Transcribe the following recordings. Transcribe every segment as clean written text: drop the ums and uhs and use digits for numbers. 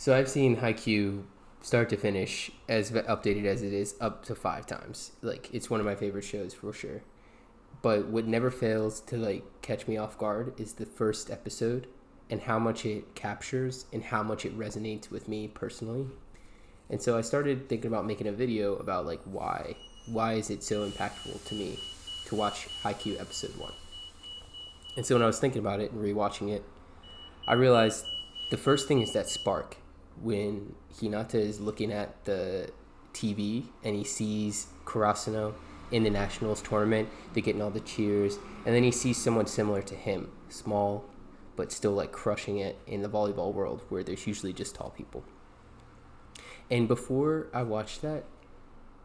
So I've seen Haikyuu start to finish, as updated as it is, up to 5 times. Like, it's one of my favorite shows for sure. But what never fails to like catch me off guard is the first episode and how much it captures and how much it resonates with me personally. And so I started thinking about making a video about like why is it so impactful to me to watch Haikyuu episode 1. And so when I was thinking about it and rewatching it, I realized the first thing is that spark when Hinata is looking at the TV and he sees Kurasuno in the Nationals tournament. They're getting all the cheers, and then he sees someone similar to him, small but still like crushing it in the volleyball world where there's usually just tall people. And before I watched that,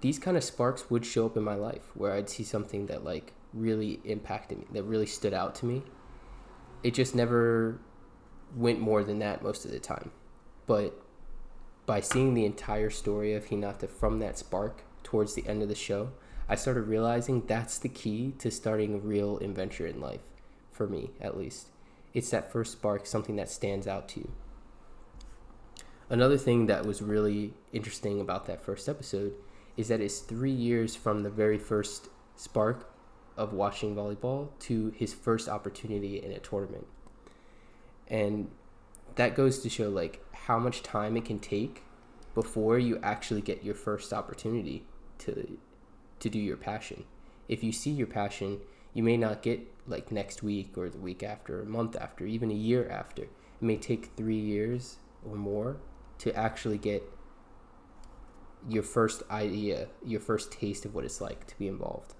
these kind of sparks would show up in my life where I'd see something that like really impacted me, that really stood out to me. It just never went more than that most of the time. But by seeing the entire story of Hinata from that spark towards the end of the show, I started realizing that's the key to starting a real adventure in life, for me at least. It's that first spark, something that stands out to you. Another thing that was really interesting about that first episode is that it's 3 years from the very first spark of watching volleyball to his first opportunity in a tournament. And that goes to show like how much time it can take before you actually get your first opportunity to do your passion. If you see your passion, you may not get like next week or the week after, or a month after, even a year after. It may take 3 years or more to actually get your first idea, your first taste of what it's like to be involved.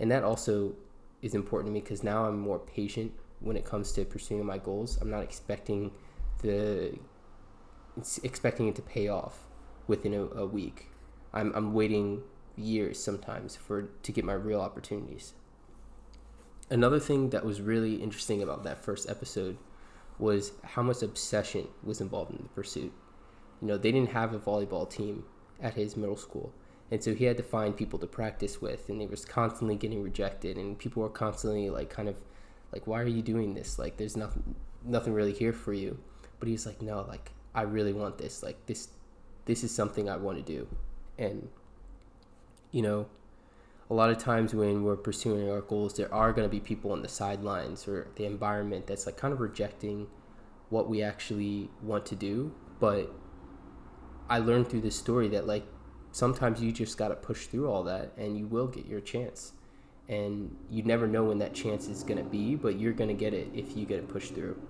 And that also is important to me because now I'm more patient when it comes to pursuing my goals. I'm not expecting it to pay off within a week. I'm waiting years sometimes to get my real opportunities. Another thing that was really interesting about that first episode was how much obsession was involved in the pursuit. You know, they didn't have a volleyball team at his middle school, and so he had to find people to practice with, and they was constantly getting rejected, and people were constantly like kind of like, why are you doing this? Like, there's nothing really here for you. But he was like, no, like, I really want this. Like, this is something I want to do. And, you know, a lot of times when we're pursuing our goals, there are going to be people on the sidelines or the environment that's like kind of rejecting what we actually want to do. But I learned through this story that like sometimes you just got to push through all that and you will get your chance. And you never know when that chance is going to be, but you're going to get it if you get it pushed through.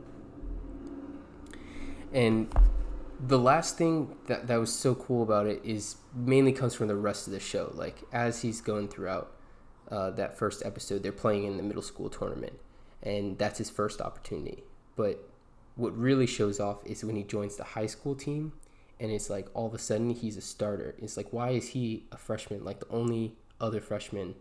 And the last thing that was so cool about it is mainly comes from the rest of the show. Like, as he's going throughout that first episode, they're playing in the middle school tournament, and that's his first opportunity. But what really shows off is when he joins the high school team, and it's like all of a sudden he's a starter. It's like, why is he a freshman, like the only other freshman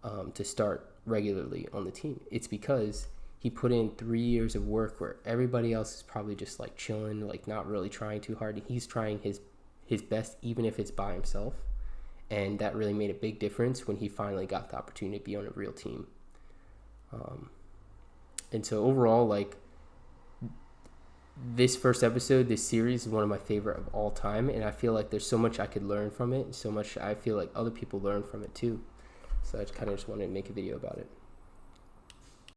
to start regularly on the team? It's because he put in 3 years of work where everybody else is probably just like chilling, like not really trying too hard, and he's trying his best, even if it's by himself. And that really made a big difference when he finally got the opportunity to be on a real team. And so overall, like, this first episode, this series is one of my favorite of all time, and I feel like there's so much I could learn from it, so much I feel like other people learn from it too. So I kind of just wanted to make a video about it.